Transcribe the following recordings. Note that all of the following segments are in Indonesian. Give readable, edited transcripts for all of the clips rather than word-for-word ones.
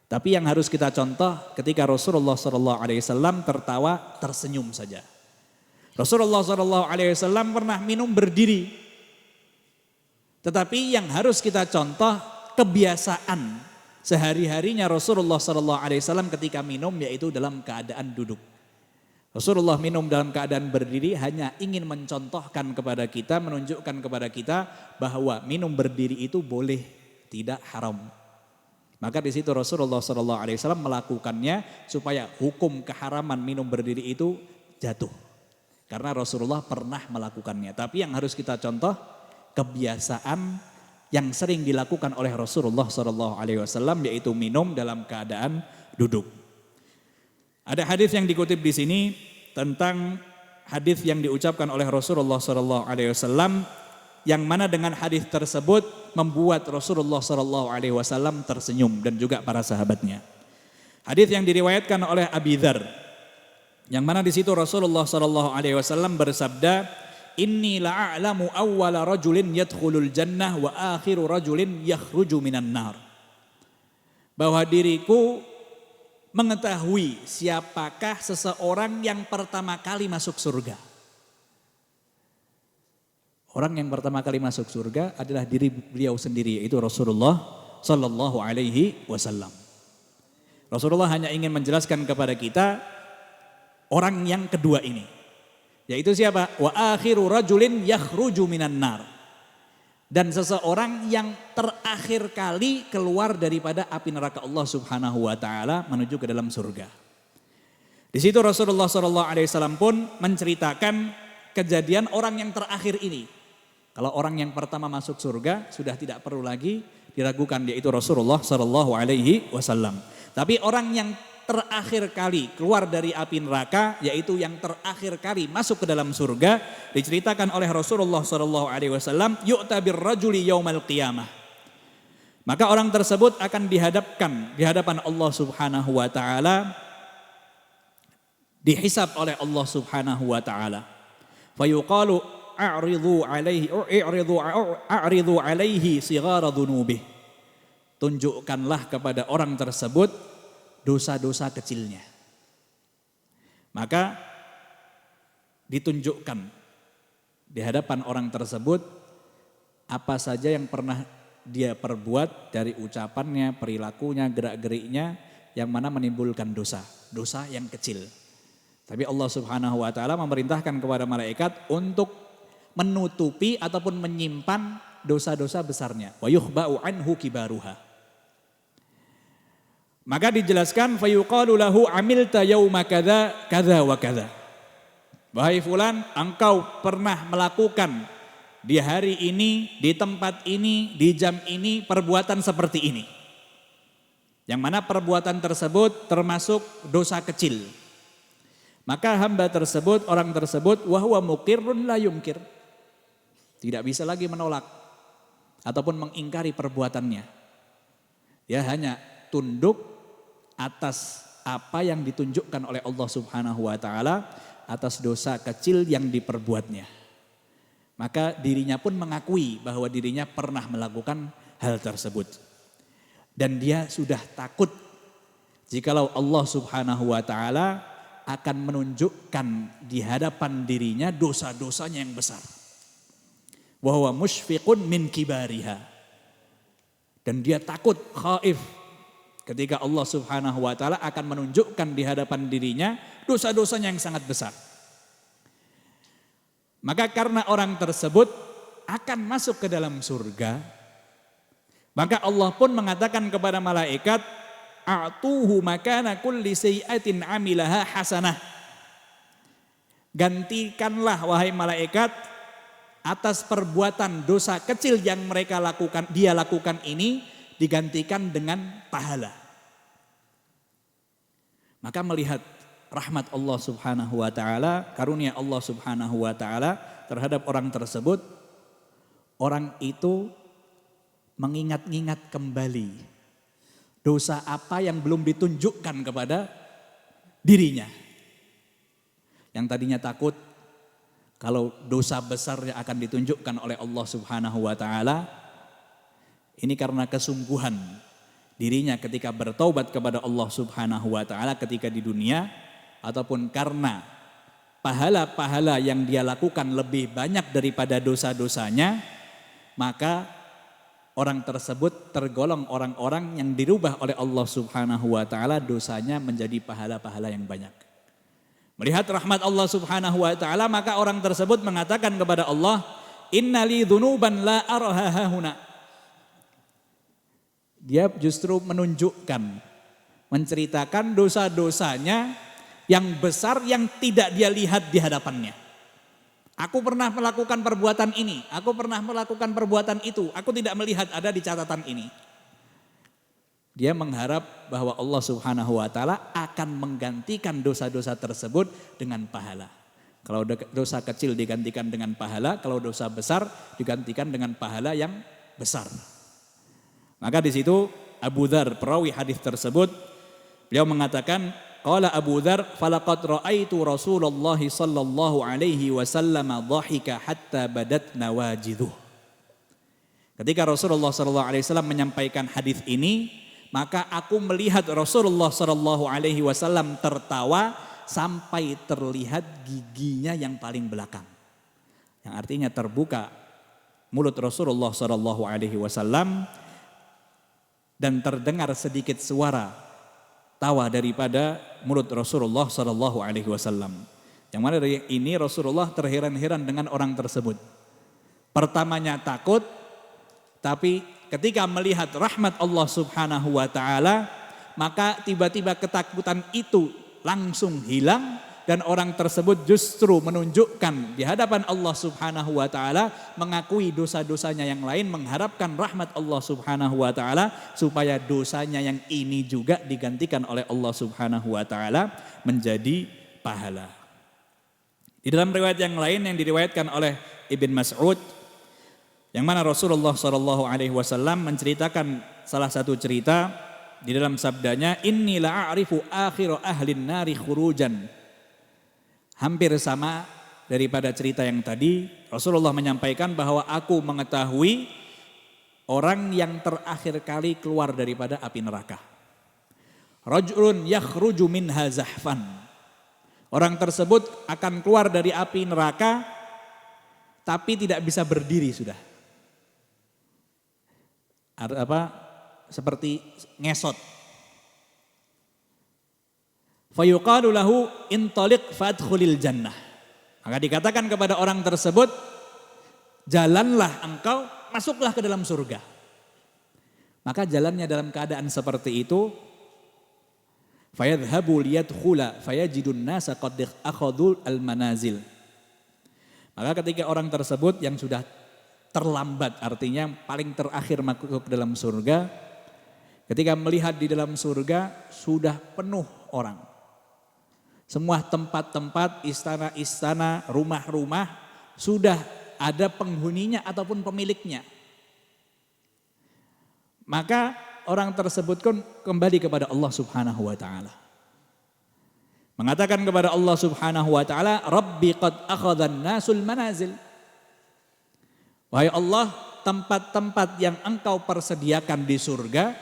Tapi yang harus kita contoh ketika Rasulullah SAW tertawa tersenyum saja. Rasulullah SAW pernah minum berdiri. Tetapi yang harus kita contoh kebiasaan sehari-harinya Rasulullah SAW ketika minum yaitu dalam keadaan duduk. Rasulullah minum dalam keadaan berdiri hanya ingin mencontohkan kepada kita, menunjukkan kepada kita bahwa minum berdiri itu boleh, tidak haram. Maka di situ Rasulullah SAW melakukannya supaya hukum keharaman minum berdiri itu jatuh. Karena Rasulullah pernah melakukannya. Tapi yang harus kita contoh kebiasaan yang sering dilakukan oleh Rasulullah SAW yaitu minum dalam keadaan duduk. Ada hadis yang dikutip di sini tentang hadis yang diucapkan oleh Rasulullah SAW yang mana dengan hadis tersebut membuat Rasulullah SAW tersenyum dan juga para sahabatnya. Hadis yang diriwayatkan oleh Abi Dzar, yang mana di situ Rasulullah SAW bersabda, Inni la'alamu awwala rajulin yadkhulul jannah wa akhiru rajulin yakhruju minan nar. Bahwa diriku mengetahui siapakah seseorang yang pertama kali masuk surga. Orang yang pertama kali masuk surga adalah diri beliau sendiri, yaitu Rasulullah Sallallahu Alaihi Wasallam. Rasulullah hanya ingin menjelaskan kepada kita orang yang kedua ini, yaitu siapa? Wa akhiru rajulin yakhruju minan nar. Dan seseorang yang terakhir kali keluar daripada api neraka Allah Subhanahu Wa Taala menuju ke dalam surga. Di situ Rasulullah Sallallahu Alaihi Wasallam pun menceritakan kejadian orang yang terakhir ini. Kalau orang yang pertama masuk surga sudah tidak perlu lagi diragukan, yaitu Rasulullah Sallallahu Alaihi Wasallam. Tapi orang yang terakhir kali keluar dari api neraka, yaitu yang terakhir kali masuk ke dalam surga, diceritakan oleh Rasulullah Sallallahu Alaihi Wasallam, yu'ta birrajuli yaumal qiyamah. Maka orang tersebut akan dihadapkan di hadapan Allah Subhanahu Wa Taala, dihisab oleh Allah Subhanahu Wa Taala. Fayuqalu a'ridu alaihi sighara dhunubih. Tunjukkanlah kepada orang tersebut dosa-dosa kecilnya. Maka ditunjukkan di hadapan orang tersebut apa saja yang pernah dia perbuat dari ucapannya, perilakunya, gerak-geriknya yang mana menimbulkan dosa, dosa yang kecil. Tapi Allah Subhanahu Wa Taala memerintahkan kepada malaikat untuk menutupi ataupun menyimpan dosa-dosa besarnya. Wa yukhba'u anhu kibaruha. Maka dijelaskan fayuqalu lahu amilta yauma kadza kadza wa kadza. Wahai fulan, engkau pernah melakukan di hari ini, di tempat ini, di jam ini perbuatan seperti ini. Yang mana perbuatan tersebut termasuk dosa kecil. Maka hamba tersebut, orang tersebut wa huwa muqirrun la yumkir. Tidak bisa lagi menolak ataupun mengingkari perbuatannya. Ya hanya tunduk atas apa yang ditunjukkan oleh Allah Subhanahu Wa Taala atas dosa kecil yang diperbuatnya. Maka dirinya pun mengakui bahwa dirinya pernah melakukan hal tersebut. Dan dia sudah takut jikalau Allah Subhanahu Wa Taala akan menunjukkan di hadapan dirinya dosa-dosanya yang besar. Wa huwa musyfiqun min kibariha. Dan dia takut, khaif ketika Allah Subhanahu Wa Taala akan menunjukkan di hadapan dirinya dosa-dosanya yang sangat besar. Maka karena orang tersebut akan masuk ke dalam surga, maka Allah pun mengatakan kepada malaikat, a'tuhu makana kulli sayyi'atin 'amilaha hasanah. Gantikanlah wahai malaikat atas perbuatan dosa kecil yang dia lakukan ini digantikan dengan pahala. Maka melihat rahmat Allah Subhanahu Wa Taala, karunia Allah Subhanahu Wa Taala terhadap orang tersebut, orang itu mengingat-ingat kembali dosa apa yang belum ditunjukkan kepada dirinya. Yang tadinya takut kalau dosa besarnya akan ditunjukkan oleh Allah Subhanahu Wa Taala, ini karena kesungguhan dirinya ketika bertaubat kepada Allah Subhanahu wa taala ketika di dunia, ataupun karena pahala-pahala yang dia lakukan lebih banyak daripada dosa-dosanya, maka orang tersebut tergolong orang-orang yang dirubah oleh Allah Subhanahu wa taala dosanya menjadi pahala-pahala yang banyak. Melihat rahmat Allah Subhanahu wa taala, maka orang tersebut mengatakan kepada Allah, "Innali dzunuban la araha hahuna." Dia justru menunjukkan, menceritakan dosa-dosanya yang besar yang tidak dia lihat di hadapannya. Aku pernah melakukan perbuatan ini, aku pernah melakukan perbuatan itu, aku tidak melihat ada di catatan ini. Dia mengharap bahwa Allah Subhanahu wa taala akan menggantikan dosa-dosa tersebut dengan pahala. Kalau dosa kecil digantikan dengan pahala, kalau dosa besar digantikan dengan pahala yang besar. Maka di situ Abu Dzar, perawi hadis tersebut, beliau mengatakan, qala Abu Dzar, falaqad ra'aitu Rasulullah sallallahu alaihi wasallam dhahika hatta badat nawajiduh. Ketika Rasulullah sallallahu alaihi wasallam menyampaikan hadis ini, maka aku melihat Rasulullah sallallahu alaihi wasallam tertawa sampai terlihat giginya yang paling belakang. Yang artinya terbuka mulut Rasulullah sallallahu alaihi wasallam dan terdengar sedikit suara tawa daripada mulut Rasulullah sallallahu alaihi wasallam. Yang mana dari ini Rasulullah terheran-heran dengan orang tersebut. Pertamanya takut, tapi ketika melihat rahmat Allah Subhanahu wa taala, maka tiba-tiba ketakutan itu langsung hilang dan orang tersebut justru menunjukkan di hadapan Allah Subhanahu wa taala, mengakui dosa-dosanya yang lain, mengharapkan rahmat Allah Subhanahu wa taala supaya dosanya yang ini juga digantikan oleh Allah Subhanahu wa taala menjadi pahala. Di dalam riwayat yang lain yang diriwayatkan oleh Ibn Mas'ud, yang mana Rasulullah sallallahu alaihi wasallam menceritakan salah satu cerita di dalam sabdanya, inni la a'rifu akhir ahlin nari khurujan. Hampir sama daripada cerita yang tadi, Rasulullah menyampaikan bahwa aku mengetahui orang yang terakhir kali keluar daripada api neraka. Rajulun yakhruju minha zahfan. Orang tersebut akan keluar dari api neraka tapi tidak bisa berdiri sudah. Seperti ngesot. Fayuqalu lahu intaliq fadkhulil jannah. Maka dikatakan kepada orang tersebut, jalanlah engkau, masuklah ke dalam surga. Maka jalannya dalam keadaan seperti itu, fayadhhabu liyadkhula fayajidun nasa qad akhadul almanazil. Maka ketika orang tersebut yang sudah terlambat, artinya paling terakhir masuk ke dalam surga, ketika melihat di dalam surga sudah penuh orang. Semua tempat-tempat, istana-istana, rumah-rumah sudah ada penghuninya ataupun pemiliknya. Maka orang tersebut pun kembali kepada Allah Subhanahu wa taala. Mengatakan kepada Allah Subhanahu wa taala, Rabbi qad akhadhan nasul manazil. Wahai Allah, tempat-tempat yang engkau persediakan di surga,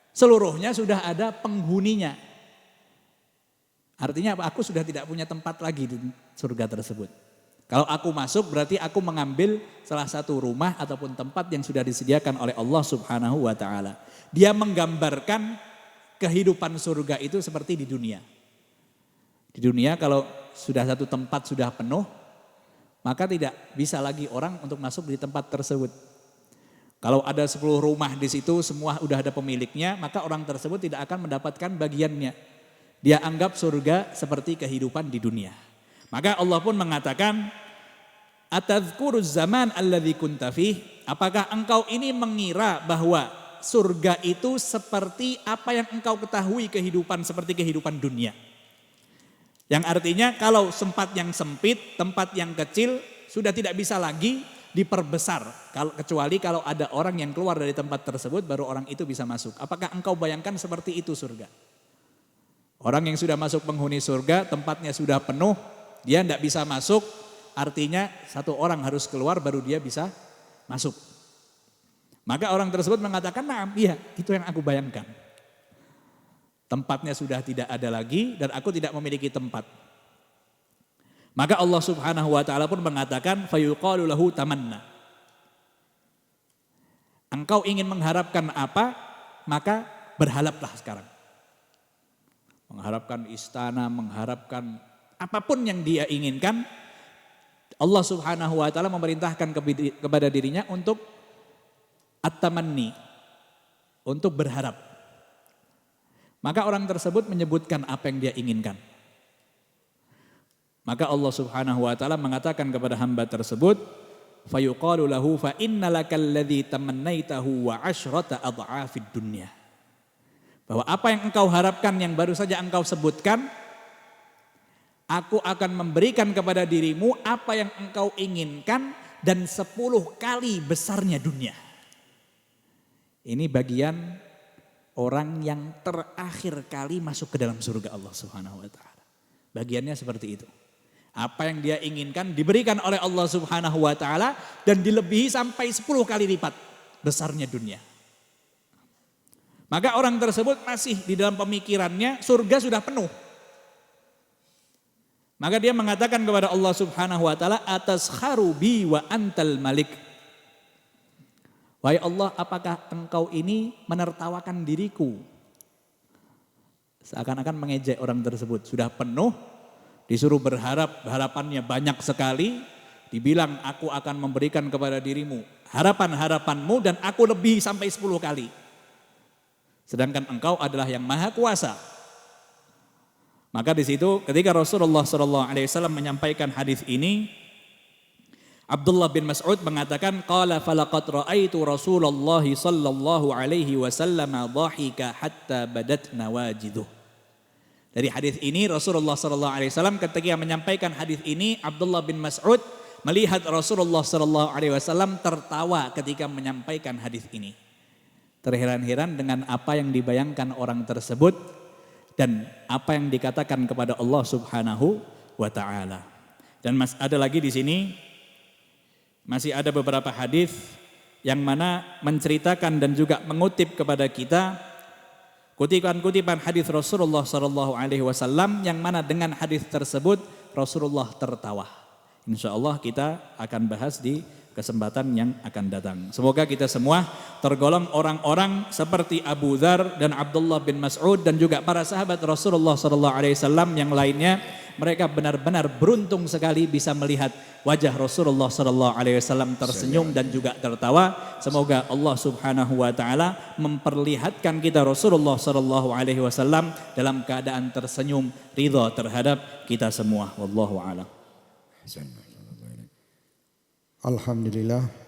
seluruhnya sudah ada penghuninya. Artinya apa? Aku sudah tidak punya tempat lagi di surga tersebut. Kalau aku masuk berarti aku mengambil salah satu rumah ataupun tempat yang sudah disediakan oleh Allah Subhanahu wa taala. Dia menggambarkan kehidupan surga itu seperti di dunia. Di dunia kalau sudah satu tempat sudah penuh, maka tidak bisa lagi orang untuk masuk di tempat tersebut. Kalau ada 10 rumah di situ semua udah ada pemiliknya, maka orang tersebut tidak akan mendapatkan bagiannya. Dia anggap surga seperti kehidupan di dunia. Maka Allah pun mengatakan, atadzkuruz zaman alladzi kunta fih? Apakah engkau ini mengira bahwa surga itu seperti apa yang engkau ketahui kehidupan seperti kehidupan dunia? Yang artinya kalau tempat yang sempit, tempat yang kecil sudah tidak bisa lagi diperbesar. Kecuali kalau ada orang yang keluar dari tempat tersebut baru orang itu bisa masuk. Apakah engkau bayangkan seperti itu surga? Orang yang sudah masuk penghuni surga, tempatnya sudah penuh, dia tidak bisa masuk, artinya satu orang harus keluar baru dia bisa masuk. Maka orang tersebut mengatakan, "Naam, iya, itu yang aku bayangkan. Tempatnya sudah tidak ada lagi dan aku tidak memiliki tempat." Maka Allah Subhanahu wa taala pun mengatakan, "Fayuqalu lahu tamanna." Engkau ingin mengharapkan apa? Maka berharaplah sekarang. Mengharapkan istana, mengharapkan apapun yang dia inginkan, Allah Subhanahu wa taala memerintahkan kepada dirinya untuk at-tamanni, untuk berharap. Maka orang tersebut menyebutkan apa yang dia inginkan. Maka Allah Subhanahu wa taala mengatakan kepada hamba tersebut, fayuqalu lahu fa innalakal ladzi tamannaitahu wa asyrata adhafid dunya. Bahwa apa yang engkau harapkan yang baru saja engkau sebutkan, aku akan memberikan kepada dirimu apa yang engkau inginkan dan 10 kali besarnya dunia. Ini bagian orang yang terakhir kali masuk ke dalam surga Allah Subhanahu wa taala. Bagiannya seperti itu. Apa yang dia inginkan diberikan oleh Allah Subhanahu wa taala dan dilebihi sampai 10 kali lipat besarnya dunia. Maka orang tersebut masih di dalam pemikirannya surga sudah penuh. Maka dia mengatakan kepada Allah Subhanahu wa taala, "Ataskharu bi wa antal malik." Wahai Allah, apakah engkau ini menertawakan diriku? Seakan-akan mengejek orang tersebut. Sudah penuh, disuruh berharap, harapannya banyak sekali. Dibilang aku akan memberikan kepada dirimu harapan-harapanmu dan aku lebih sampai 10 kali. Sedangkan engkau adalah yang maha kuasa. Maka di situ ketika Rasulullah SAW menyampaikan hadis ini, Abdullah bin Mas'ud mengatakan, qala falaqad ra'aitu Rasulullah sallallahu alaihi wasallam dhahika hatta badat nawajiduh. Dari hadis ini Rasulullah sallallahu alaihi wasallam ketika menyampaikan hadis ini, Abdullah bin Mas'ud melihat Rasulullah sallallahu alaihi wasallam tertawa ketika menyampaikan hadis ini. Terheran-heran dengan apa yang dibayangkan orang tersebut dan apa yang dikatakan kepada Allah Subhanahu wa taala. Dan ada lagi di sini masih ada beberapa hadis yang mana menceritakan dan juga mengutip kepada kita kutipan-kutipan hadis Rasulullah sallallahu alaihi wasallam yang mana dengan hadis tersebut Rasulullah tertawa. Insyaallah kita akan bahas di kesempatan yang akan datang. Semoga kita semua tergolong orang-orang seperti Abu Dzar dan Abdullah bin Mas'ud dan juga para sahabat Rasulullah sallallahu alaihi wasallam yang lainnya. Mereka benar-benar beruntung sekali bisa melihat wajah Rasulullah sallallahu alaihi wasallam tersenyum dan juga tertawa. Semoga Allah Subhanahu wa taala memperlihatkan kita Rasulullah sallallahu alaihi wasallam dalam keadaan tersenyum, ridha terhadap kita semua. Wallahu a'lam. Alhamdulillah.